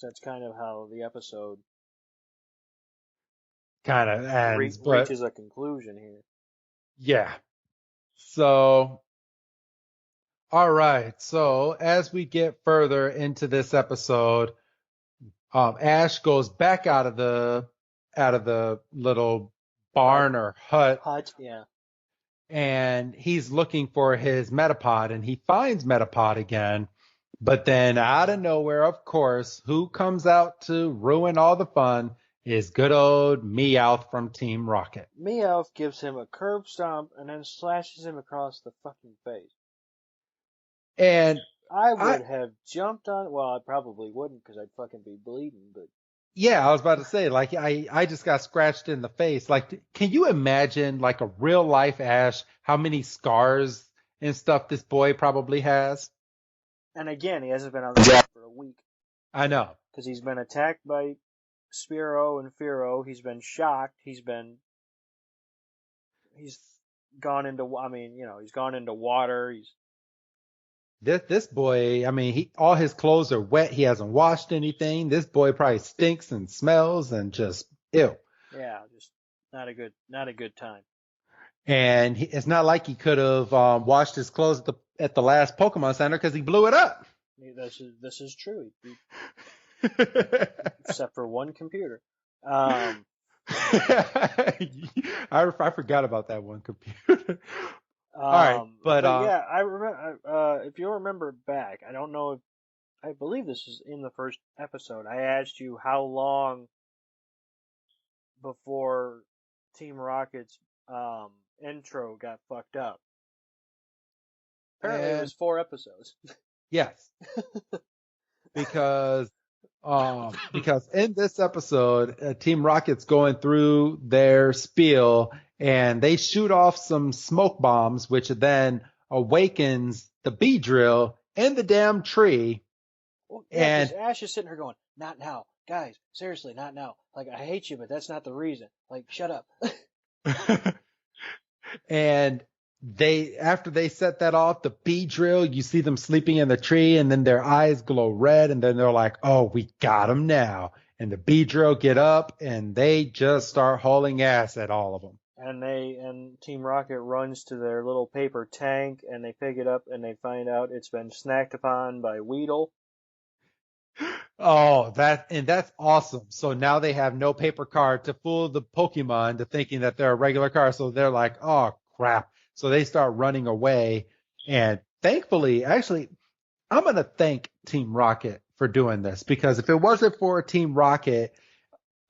C: that's kind of how the episode
B: Kind of ends, but
C: reaches a conclusion here.
B: yeah. So, all right. So as we get further into this episode, Ash goes back out of the little barn or hut,
C: Hut, yeah.
B: and he's looking for his Metapod, and he finds Metapod again. But then out of nowhere, of course, who comes out to ruin all the fun is good old Meowth from Team Rocket.
C: Meowth gives him a curb stomp and then slashes him across the fucking face.
B: And
C: I would have jumped on. Well, I probably wouldn't because I'd fucking be bleeding. But
B: yeah, I was about to say, like, I just got scratched in the face. Like, can you imagine, like, a real life Ash, how many scars and stuff this boy probably has?
C: and again, he hasn't been on the job for a week
B: I know.
C: because he's been attacked by Spearow and Fearow. He's been shocked. He's gone into. I mean, he's gone into water.
B: This boy, I mean, all his clothes are wet. He hasn't washed anything. This boy probably stinks and smells and just ew.
C: Yeah, just not a good time.
B: And it's not like he could have washed his clothes at the last Pokemon Center because he blew it up.
C: This is true. Except for one computer.
B: I forgot about that one computer. All right, but
C: yeah, I remember. If you remember back, I don't know if I believe this is in the first episode. I asked you how long before Team Rocket's intro got fucked up. Apparently, it was 4 episodes.
B: Yes, because in this episode, Team Rocket's going through their spiel and they shoot off some smoke bombs, which then awakens the Beedrill in the damn tree.
C: Well, yeah, and Ash is sitting here going, "Not now, guys. Seriously, not now. Like, I hate you, but that's not the reason. Like, shut up."
B: And after they set that off, the Beedrill, you see them sleeping in the tree, and then their eyes glow red, and then they're like, "Oh, we got them now." And the Beedrill get up, and they just start hauling ass at all of them.
C: And Team Rocket runs to their little paper tank, and they pick it up, and they find out it's been snacked upon by Weedle.
B: Oh, that's awesome. So now they have no paper card to fool the Pokemon to thinking that they're a regular card. So they're like, "Oh crap." So they start running away. And thankfully, actually, I'm going to thank Team Rocket for doing this, because if it wasn't for Team Rocket,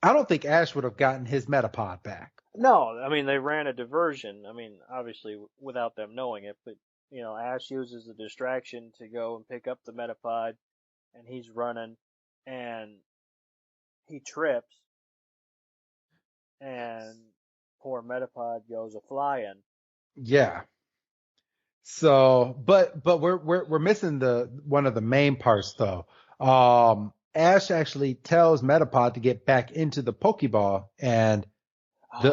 B: I don't think Ash would have gotten his Metapod back.
C: No, I mean, they ran a diversion. I mean, obviously without them knowing it, but, Ash uses the distraction to go and pick up the Metapod, and he's running, and he trips, and poor Metapod goes a-flying.
B: Yeah. So, but we're missing one of the main parts though. Ash actually tells Metapod to get back into the Pokeball, and the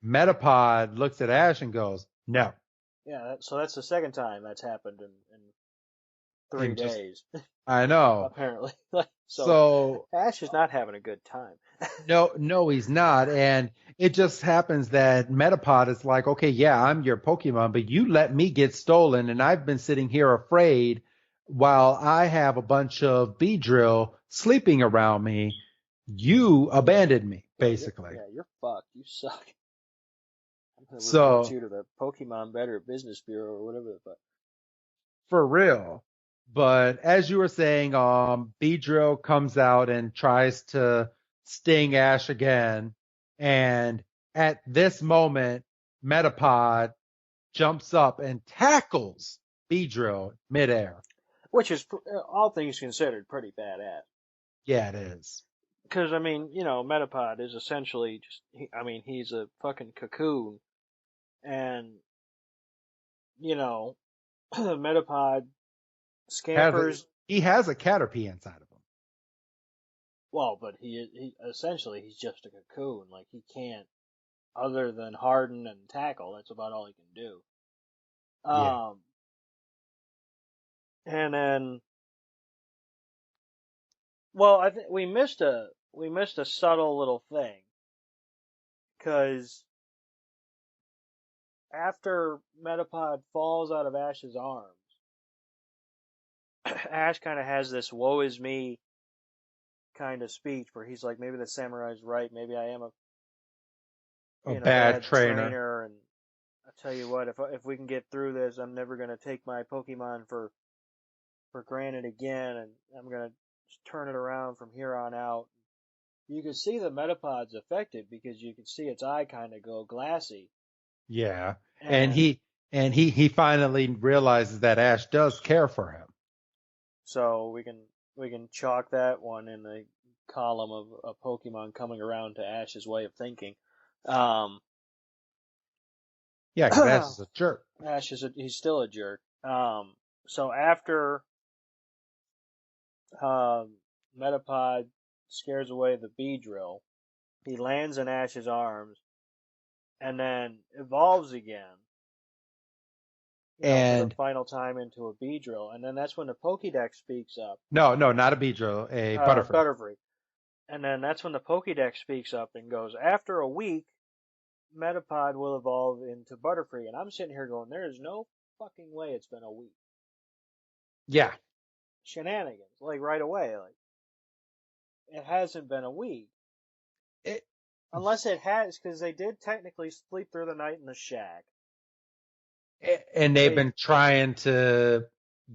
B: Metapod looks at Ash and goes, "No."
C: Yeah, so that's the second time that's happened in 3 days.
B: I know.
C: Apparently.
B: So
C: Ash is not having a good time.
B: No, he's not. And it just happens that Metapod is like, "Okay, yeah, I'm your Pokemon, but you let me get stolen, and I've been sitting here afraid while I have a bunch of Beedrill sleeping around me. You abandoned me, basically."
C: Yeah, you're fucked. You suck. I'm going to
B: So
C: report you to the Pokemon Better Business Bureau or whatever the fuck.
B: for real. But as you were saying, Beedrill comes out and tries to sting Ash again. And at this moment, Metapod jumps up and tackles Beedrill midair.
C: Which is, all things considered, pretty badass.
B: Yeah, it is.
C: Because, I mean, Metapod is essentially just, he's a fucking cocoon. And, Metapod scampers.
B: He has a Caterpie inside of him.
C: Well, but he essentially he's just a cocoon. Like he can't, other than harden and tackle. That's about all he can do.
B: Yeah.
C: And then, well, I think we missed a subtle little thing because after Metapod falls out of Ash's arms, Ash kind of has this "woe is me" kind of speech where he's like, maybe the samurai's right, maybe I am a
B: A bad
C: bad
B: trainer.
C: trainer, and I tell you what, if we can get through this, I'm never gonna take my Pokemon for granted again, and I'm gonna just turn it around from here on out. You can see the Metapod's affected because you can see its eye kind of go glassy,
B: Yeah. And
C: and
B: he finally realizes that Ash does care for him.
C: so we can chalk that one in the column of a Pokemon coming around to Ash's way of thinking. Um,
B: Yeah, because Ash is a jerk.
C: Ash he's still a jerk. So after um, Metapod scares away the Beedrill, he lands in Ash's arms and then evolves again, for the
B: And
C: final time into a Beedrill, and then that's when the Pokédex speaks up,
B: no, not a Beedrill, a Butterfree.
C: Butterfree, and then that's when the Pokédex speaks up and goes, after a week, Metapod will evolve into Butterfree, and I'm sitting here going, there is no fucking way it's been a week.
B: Yeah.
C: Shenanigans, like right away, like it hasn't been a week.
B: It,
C: Unless it has, because they did technically sleep through the night in the shack.
B: and they've
C: They,
B: been trying to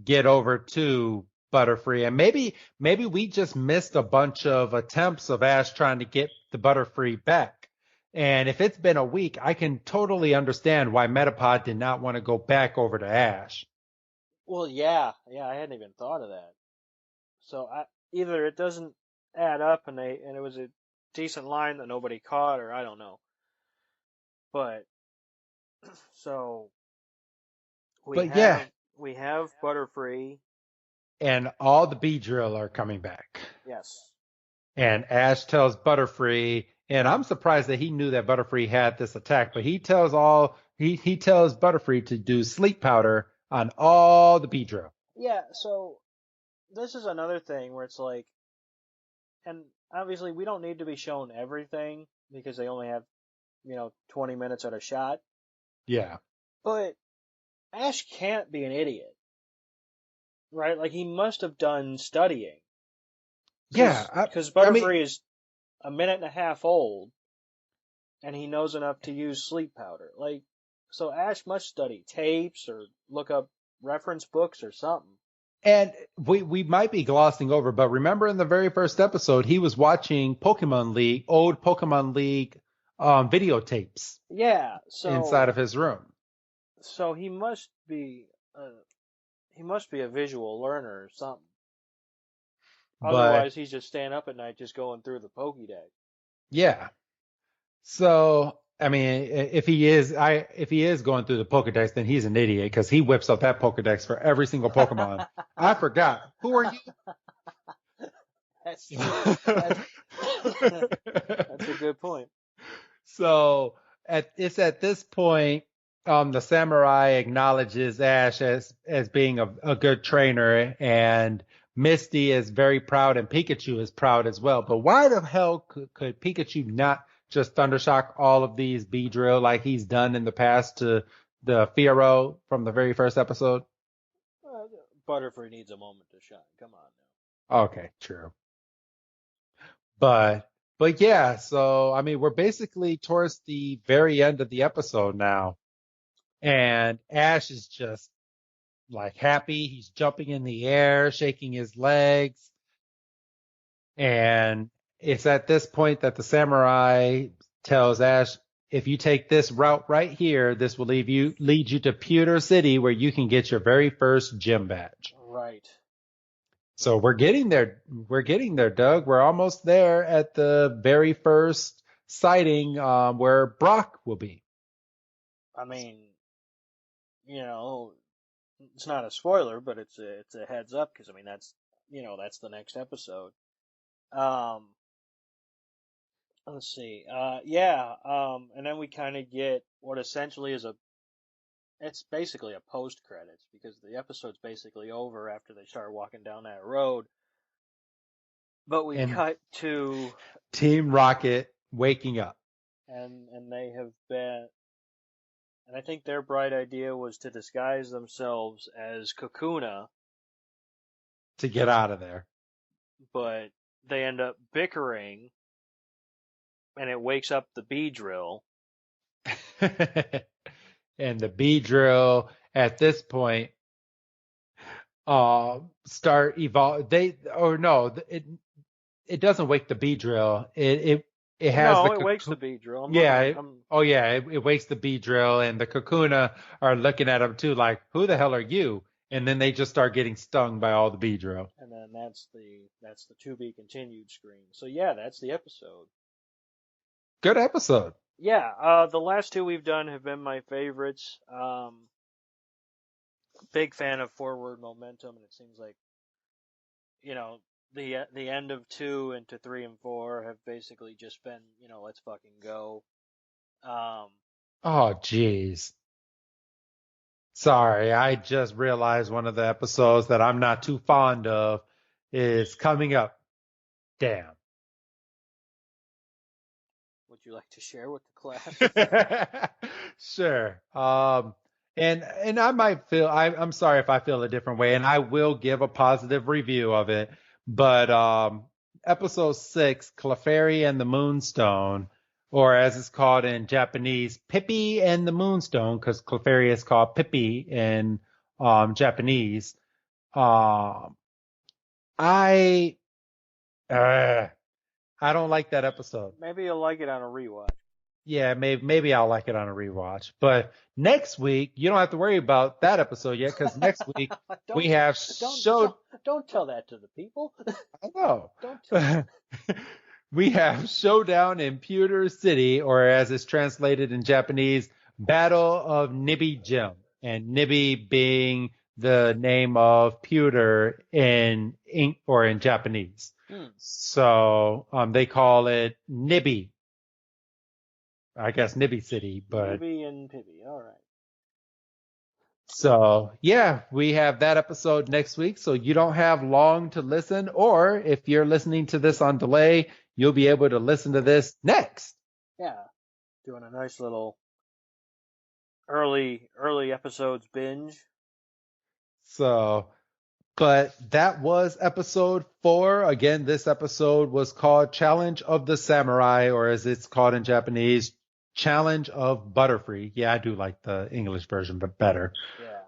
B: get over to Butterfree, and maybe we just missed a bunch of attempts of Ash trying to get the Butterfree back. And if it's been a week, I can totally understand why Metapod did not want to go back over to Ash.
C: well, yeah, I hadn't even thought of that. So either it doesn't add up, and it was a decent line that nobody caught, or I don't know. But so we
B: But yeah,
C: have we have Butterfree.
B: and all the Beedrill are coming back.
C: Yes.
B: And Ash tells Butterfree, and I'm surprised that he knew that Butterfree had this attack, but he tells Butterfree to do sleep powder on all the Beedrill.
C: Yeah. So this is another thing where it's like, and obviously we don't need to be shown everything because they only have 20 minutes at a shot.
B: Yeah.
C: But Ash can't be an idiot, right? Like he must have done studying.
B: Yeah.
C: Because
B: I mean,
C: Butterfree is a minute and a half old, and he knows enough to use sleep powder. Like, so Ash must study tapes or look up reference books or something.
B: and we might be glossing over, but remember in the very first episode, he was watching old Pokemon League videotapes
C: Yeah,
B: inside of his room.
C: so he must be a visual learner or something.
B: But
C: Otherwise, he's just staying up at night, just going through the Pokédex.
B: yeah. So, I mean, if he is going through the Pokedex, then he's an idiot because he whips up that Pokedex for every single Pokemon. I forgot. Who are
C: That's
B: you?
C: that's a good point.
B: So it's at this point, the samurai acknowledges Ash as being a good trainer, and Misty is very proud, and Pikachu is proud as well. But why the hell could Pikachu not just Thundershock all of these Beedrill like he's done in the past to the Fiero from the very first episode?
C: Butterfree needs a moment to shine. Come on
B: Okay, true. But yeah, so I mean we're basically towards the very end of the episode now. And Ash is just like happy. He's jumping in the air, shaking his legs. And it's at this point that the samurai tells Ash, if you take this route right here, this will lead you to Pewter City where you can get your very first gym badge.
C: now. Right.
B: So we're getting there. We're getting there, Doug. We're almost there at the very first sighting where Brock will be.
C: I mean, it's not a spoiler, but it's a heads up because I mean that's the next episode. Let's see. Yeah. And then we kind of get what essentially is it's basically a post credits because the episode's basically over after they start walking down that road. But we
B: And
C: cut to,
B: Team Rocket waking up
C: and they have been, and I think their bright idea was to disguise themselves as Kakuna,
B: to get out of there.
C: but they end up bickering, and it wakes up the bee drill.
B: And the B drill at this point start evolve. It doesn't wake the B drill. It has
C: No,
B: the
C: it wakes the bee drill.
B: it wakes the B drill, and the Kakuna are looking at him too, like, who the hell are you? And then they just start getting stung by all the B drill.
C: And then that's the to be continued screen. So yeah, that's the episode.
B: Good episode.
C: Yeah, the last two we've done have been my favorites. Big fan of forward momentum, and it seems like, the end of 2 into 3 and 4 have basically just been, let's fucking go.
B: Oh, jeez. Sorry, I just realized one of the episodes that I'm not too fond of is coming up. Damn.
C: Would you like to share with the class?
B: Sure. And I might feel I'm sorry if I feel a different way, and I will give a positive review of it. But episode 6, Clefairy and the Moonstone, or as it's called in Japanese, Pippi and the Moonstone, because Clefairy is called Pippi in Japanese. I don't like that episode.
C: Maybe you'll like it on a rewatch.
B: Yeah, maybe I'll like it on a rewatch. But next week, you don't have to worry about that episode yet, because next week we have
C: Don't tell that to the people.
B: I know.
C: Don't tell.
B: We have Showdown in Pewter City, or as it's translated in Japanese, Battle of Nibby Gym, and Nibby being the name of pewter in Japanese. So they call it Nibby. I guess Nibby City, but
C: Nibby and Pibby. All right.
B: So yeah, we have that episode next week. So you don't have long to listen, or if you're listening to this on delay, you'll be able to listen to this next.
C: Yeah, doing a nice little early episodes binge.
B: So, but that was episode 4. Again, this episode was called Challenge of the Samurai, or as it's called in Japanese, Challenge of Butterfree. Yeah, I do like the English version, but better.
C: Yeah.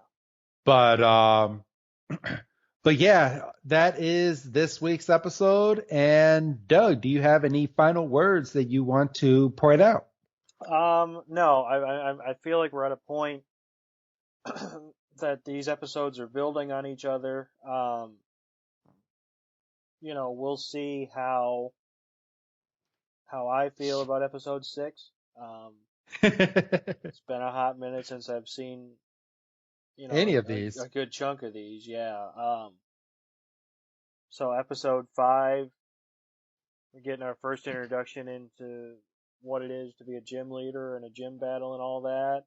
B: But yeah, that is this week's episode. And Doug, do you have any final words that you want to point out?
C: No, I feel like we're at a point that these episodes are building on each other. We'll see how I feel about episode 6. It's been a hot minute since I've seen,
B: any of these.
C: A good chunk of these, yeah. So episode 5, we're getting our first introduction into what it is to be a gym leader and a gym battle and all that.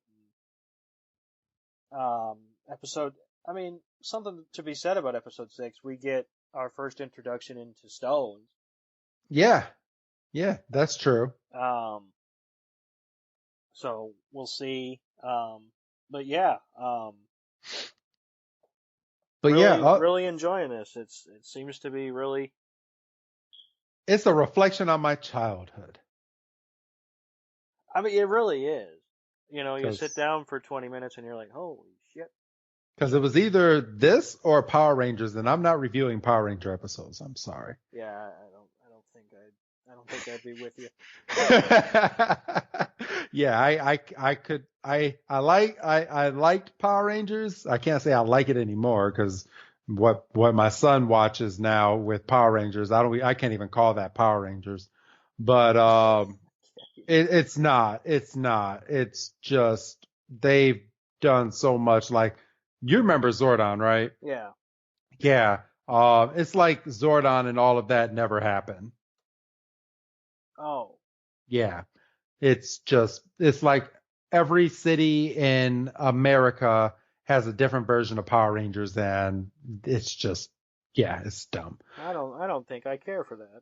C: Something to be said about episode 6, we get our first introduction into stones.
B: Yeah, that's true.
C: So we'll see. But yeah, really enjoying this. It seems to be really.
B: It's a reflection on my childhood.
C: I mean, it really is. You sit down for 20 minutes and you're like, holy shit.
B: Because it was either this or Power Rangers, and I'm not reviewing Power Ranger episodes. I'm sorry.
C: Yeah, I don't think I'd be with you.
B: Yeah, I liked Power Rangers. I can't say I like it anymore, because what my son watches now with Power Rangers, I can't even call that Power Rangers. But it's not. It's just they've done so much. Like, you remember Zordon, right?
C: Yeah.
B: Yeah. It's like Zordon and all of that never happened.
C: Oh.
B: Yeah. It's like every city in America has a different version of Power Rangers, and it's just, yeah, it's dumb.
C: I don't think I care for that.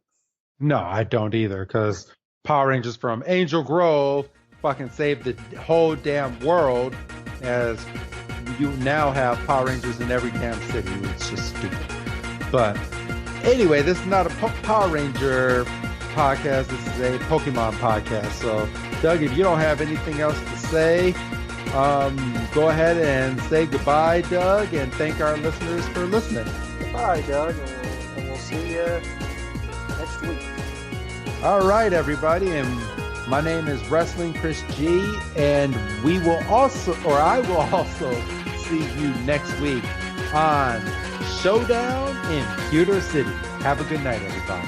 B: No, I don't either, because Power Rangers from Angel Grove fucking saved the whole damn world, as you now have Power Rangers in every damn city. It's just stupid. But anyway, this is not a Power Ranger podcast. This is a Pokemon podcast. So, Doug, if you don't have anything else to say, go ahead and say goodbye, Doug, and thank our listeners for listening.
C: Goodbye, Doug, and we'll see you next week.
B: All right, everybody, and my name is Wrestling Chris G, and I will also see you next week on Showdown in Pewter City. Have a good night, everybody.